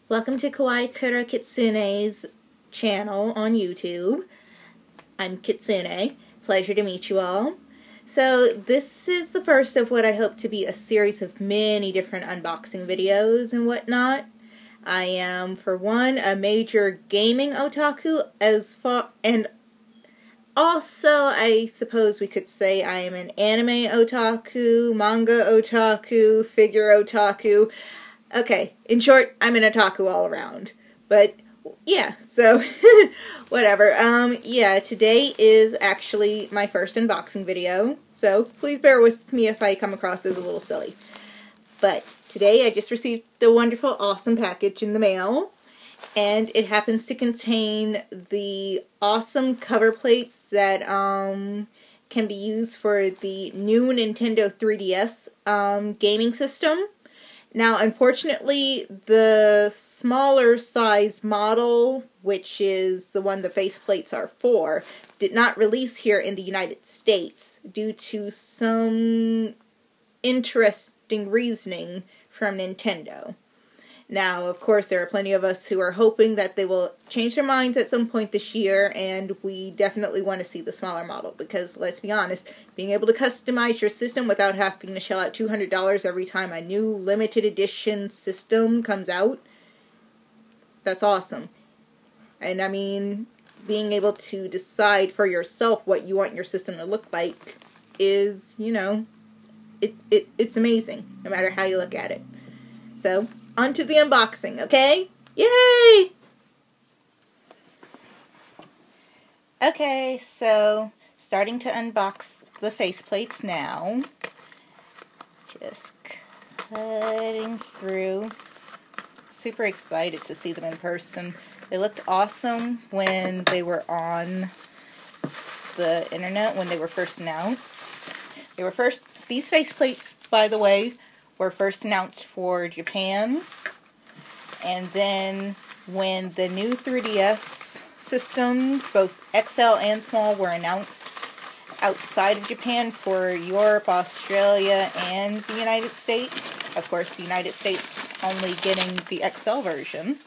Welcome to Kawaii Kura Kitsune's channel on YouTube. I'm Kitsune. Pleasure to meet you all. So this is the first of what I hope to be a series of many different unboxing videos and whatnot. I am, for one, a major gaming otaku, and also I suppose we could say I am an anime otaku, manga otaku, figure otaku. Okay, in short, I'm an otaku all around. But, yeah, so, whatever. Yeah, today is actually my first unboxing video, so please bear with me if I come across as a little silly. But today I just received the wonderful, awesome package in the mail, and it happens to contain the awesome cover plates that, can be used for the new Nintendo 3DS, gaming system. Now, unfortunately, the smaller size model, which is the one the faceplates are for, did not release here in the United States due to some interesting reasoning from Nintendo. Now, of course, there are plenty of us who are hoping that they will change their minds at some point this year, and we definitely want to see the smaller model, because, let's be honest, being able to customize your system without having to shell out $200 every time a new limited edition system comes out, that's awesome. And, I mean, being able to decide for yourself what you want your system to look like is, you know, it's amazing, no matter how you look at it. So, on to the unboxing, okay? Yay! Okay, so starting to unbox the faceplates now. Just cutting through. Super excited to see them in person. They looked awesome when they were on the internet, when they were first announced. These faceplates, by the way, were first announced for Japan, and then when the new 3DS systems, both XL and small, were announced outside of Japan for Europe, Australia, and the United States. Of course, the United States only getting the XL version.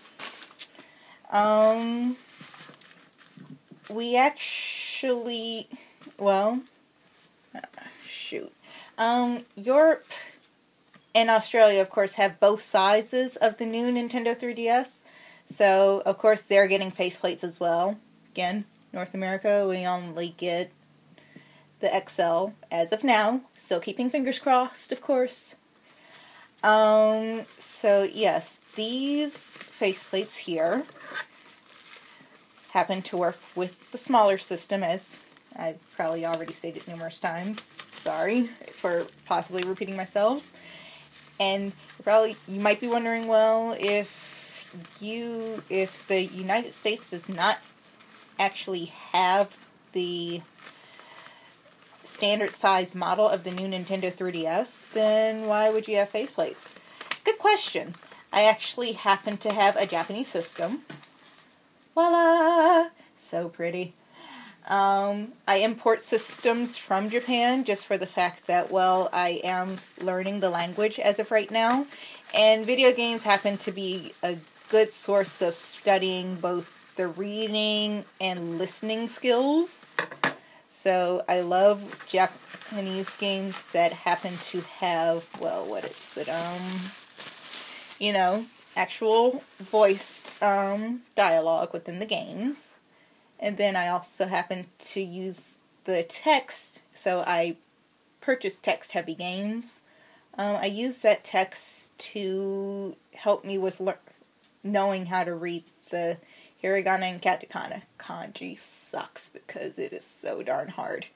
We actually, well, Europe and Australia, of course, have both sizes of the new Nintendo 3DS. So, of course, they're getting faceplates as well. Again, North America, we only get the XL as of now. Still keeping fingers crossed, of course. So, yes, these faceplates here happen to work with the smaller system, as I've probably already stated numerous times. Sorry for possibly repeating myself. And you might be wondering, well, if the United States does not actually have the standard size model of the new Nintendo 3DS, then why would you have faceplates? Good question. I actually happen to have a Japanese system. Voila! So pretty. I import systems from Japan just for the fact that, well, I am learning the language as of right now, and video games happen to be a good source of studying both the reading and listening skills. So I love Japanese games that happen to have, well, what is it, you know, actual voiced dialogue within the games. And then I also happen to use the text, so I purchase text-heavy games. I use that text to help me with knowing how to read the hiragana and katakana. Kanji sucks because it is so darn hard.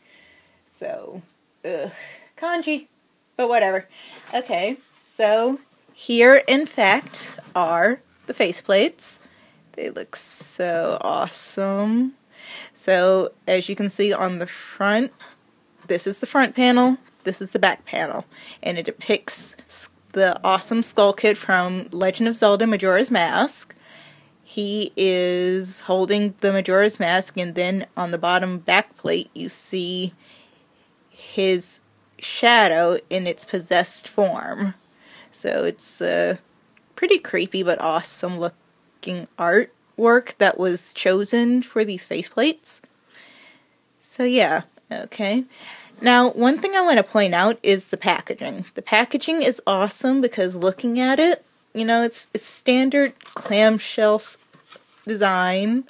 So, kanji. But whatever. Okay, so here, in fact, are the faceplates. They look so awesome. So, as you can see on the front, this is the front panel, this is the back panel, and it depicts the awesome Skull Kid from Legend of Zelda Majora's Mask. He is holding the Majora's Mask, and then on the bottom back plate you see his shadow in its possessed form. So it's pretty creepy but awesome looking artwork that was chosen for these faceplates. So yeah, okay. Now, one thing I want to point out is the packaging. The packaging is awesome because looking at it, you know, it's standard clamshell design.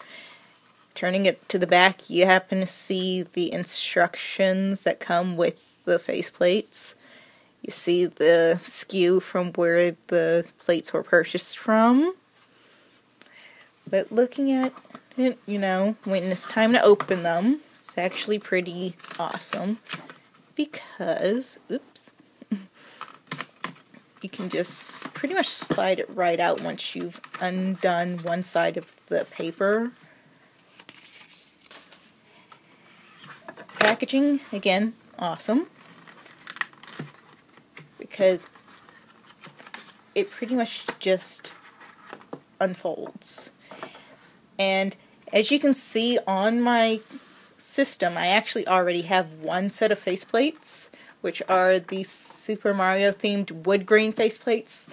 Turning it to the back, you happen to see the instructions that come with the faceplates. You see the SKU from where the plates were purchased from. But looking at it, you know, when it's time to open them, it's actually pretty awesome because, oops, you can just pretty much slide it right out once you've undone one side of the paper. Packaging, again, awesome because it pretty much just unfolds. And as you can see on my system, I actually already have one set of faceplates, which are these Super Mario themed wood grain faceplates.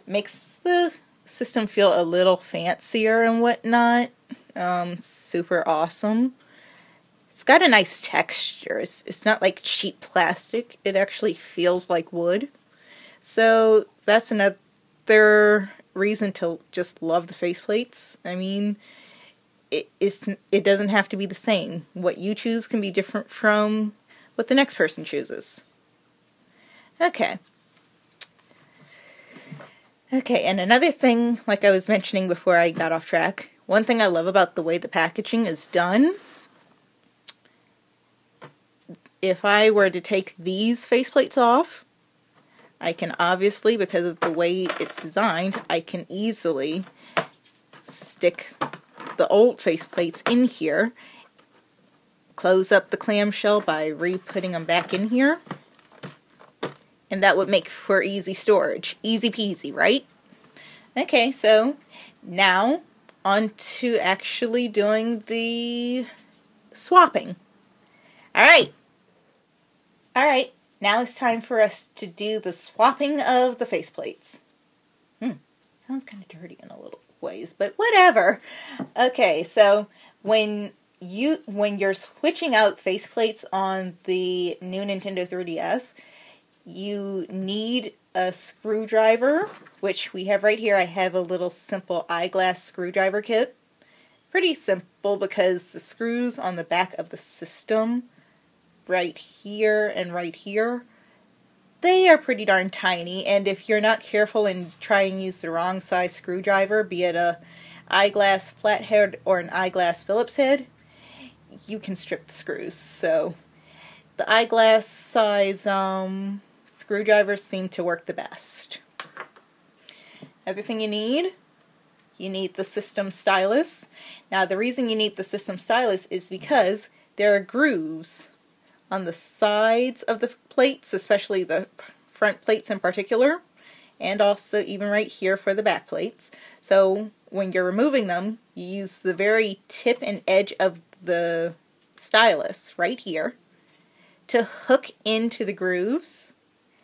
Makes the system feel a little fancier and whatnot. Super awesome. It's got a nice texture. It's not like cheap plastic. It actually feels like wood. So that's another reason to just love the faceplates. I mean, it doesn't have to be the same. What you choose can be different from what the next person chooses. Okay. Okay, and another thing, like I was mentioning before I got off track, one thing I love about the way the packaging is done, if I were to take these faceplates off, I can obviously, because of the way it's designed, I can easily stick the old faceplates in here, close up the clamshell by re-putting them back in here, and that would make for easy storage. Easy peasy, right? Okay, so now on to actually doing the swapping. Alright, now it's time for us to do the swapping of the faceplates. Sounds kind of dirty in a little ways, but whatever. Okay, so when you're switching out faceplates on the new Nintendo 3DS, you need a screwdriver, which we have right here. I have a little simple eyeglass screwdriver kit. Pretty simple because the screws on the back of the system, right here and right here, they are pretty darn tiny, and if you're not careful and try and use the wrong size screwdriver, be it a eyeglass flathead or an eyeglass Phillips head, you can strip the screws. So the eyeglass size screwdrivers seem to work the best. Other thing you need the system stylus. Now the reason you need the system stylus is because there are grooves on the sides of the plates, especially the front plates in particular, and also even right here for the back plates. So when you're removing them, you use the very tip and edge of the stylus right here to hook into the grooves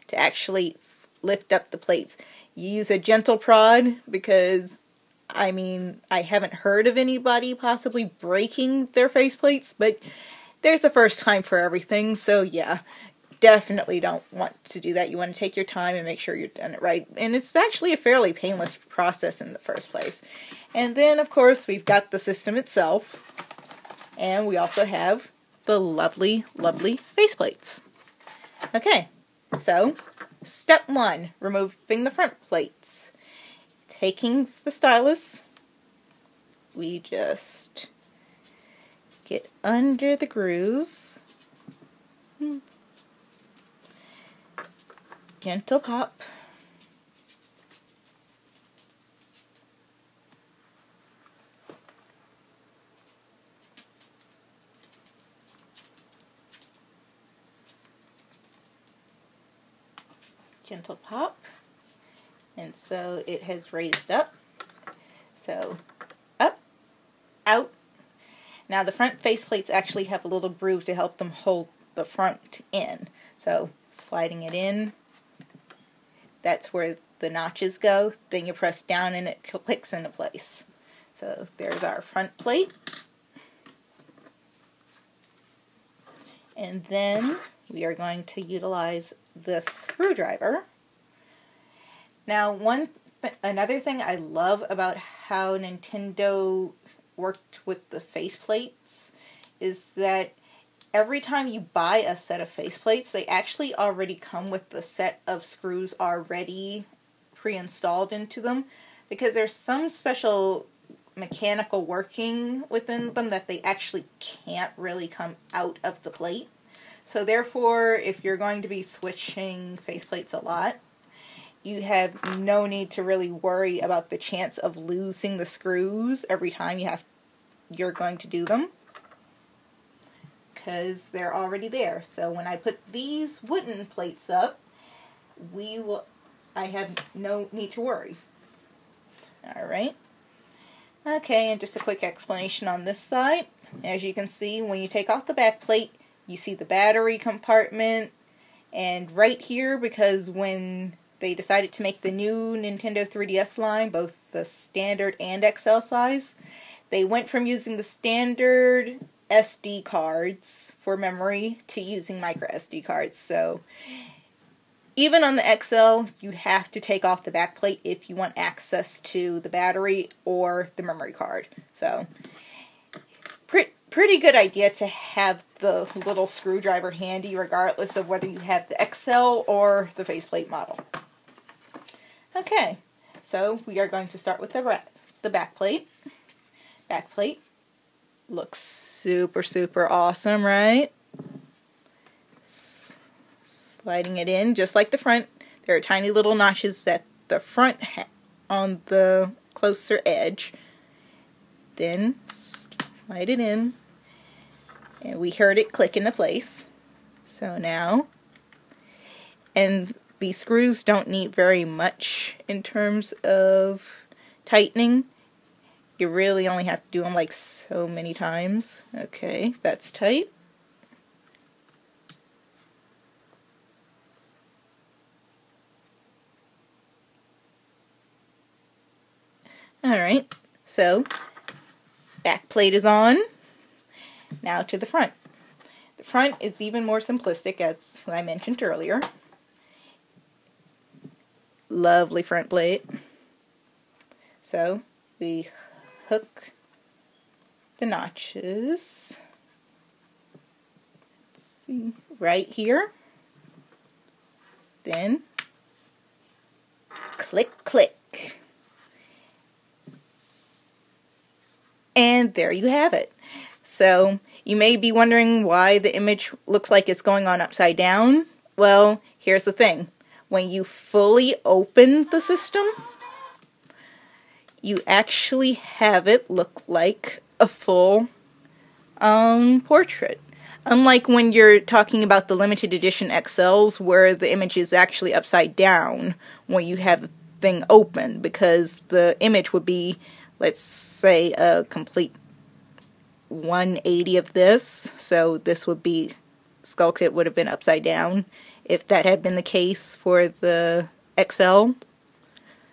to actually lift up the plates. You use a gentle prod because, I mean, I haven't heard of anybody possibly breaking their faceplates, but there's a first time for everything, so yeah, definitely don't want to do that. You want to take your time and make sure you've done it right. And it's actually a fairly painless process in the first place. And then, of course, we've got the system itself. And we also have the lovely, lovely faceplates. Okay, so step 1, removing the front plates. Taking the stylus, we just get under the groove. Gentle pop. Gentle pop. And so it has raised up. So up, out. Now the front faceplates actually have a little groove to help them hold the front in. So sliding it in, that's where the notches go, then you press down and it clicks into place. So there's our front plate. And then we are going to utilize this screwdriver. Now, another thing I love about how Nintendo worked with the faceplates is that every time you buy a set of faceplates, they actually already come with the set of screws already pre-installed into them, because there's some special mechanical working within them that they actually can't really come out of the plate. So therefore, if you're going to be switching faceplates a lot, you have no need to really worry about the chance of losing the screws every time you're going to do them, because they're already there. So when I put these wooden plates up, I have no need to worry. Alright. Okay, and just a quick explanation on this side. As you can see, when you take off the back plate, you see the battery compartment, and right here, because when they decided to make the new Nintendo 3DS line, both the standard and XL size, they went from using the standard SD cards for memory to using micro SD cards. So even on the XL, you have to take off the back plate if you want access to the battery or the memory card. So pretty good idea to have the little screwdriver handy, regardless of whether you have the XL or the faceplate model. Okay, so we are going to start with the back plate. Back plate looks super, super awesome, right? Sliding it in just like the front. There are tiny little notches at the front on the closer edge. Then slide it in, and we heard it click into place. So now, and these screws don't need very much in terms of tightening. You really only have to do them like so many times. Okay, that's tight. Alright, so back plate is on. Now to the front. The front is even more simplistic, as I mentioned earlier. Lovely front plate. So we hook the notches, let's see, right here. Then click, click. And there you have it. So you may be wondering why the image looks like it's going on upside down. Well, here's the thing. When you fully open the system, you actually have it look like a full portrait. Unlike when you're talking about the limited edition XLs, where the image is actually upside down when you have the thing open, because the image would be, let's say, a complete 180 of this. So this would be, Skull Kid would have been upside down if that had been the case for the XL.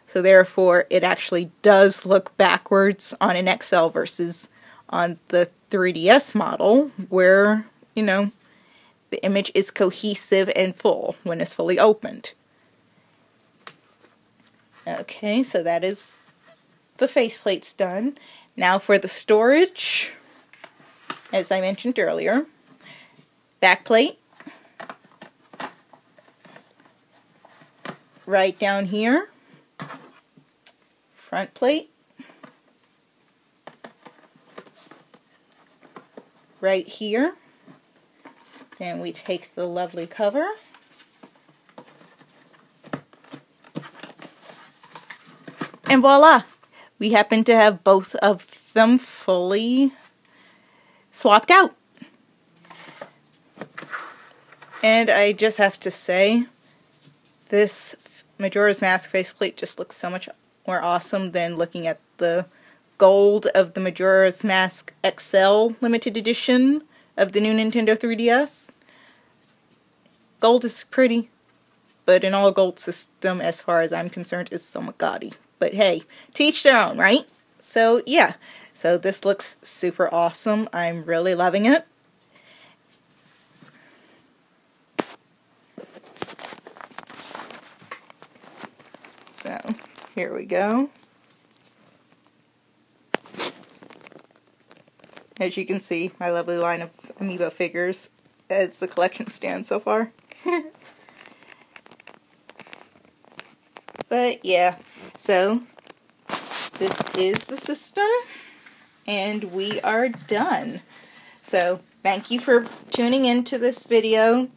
So therefore, it actually does look backwards on an XL versus on the 3DS model, where, you know, the image is cohesive and full when it's fully opened. Okay, so that is the faceplates done. Now for the storage, as I mentioned earlier, back plate, right down here, front plate, right here. Then we take the lovely cover, and voila! We happen to have both of them fully swapped out. And I just have to say, this Majora's Mask faceplate just looks so much more awesome than looking at the gold of the Majora's Mask XL limited edition of the new Nintendo 3DS. Gold is pretty, but an all-gold system, as far as I'm concerned, is somewhat gaudy. But hey, to each their own, right? So yeah, so this looks super awesome. I'm really loving it. So here we go. As you can see, my lovely line of amiibo figures as the collection stands so far. But yeah, so this is the system, and we are done. So thank you for tuning into this video.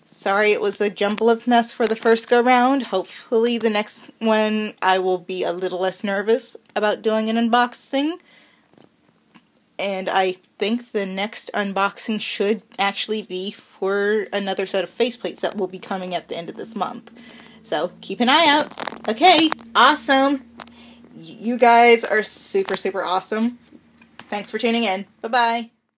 Sorry it was a jumble of mess for the first go round. Hopefully the next one I will be a little less nervous about doing an unboxing. And I think the next unboxing should actually be for another set of faceplates that will be coming at the end of this month. So keep an eye out. Okay, awesome. You guys are super, super awesome. Thanks for tuning in. Bye-bye.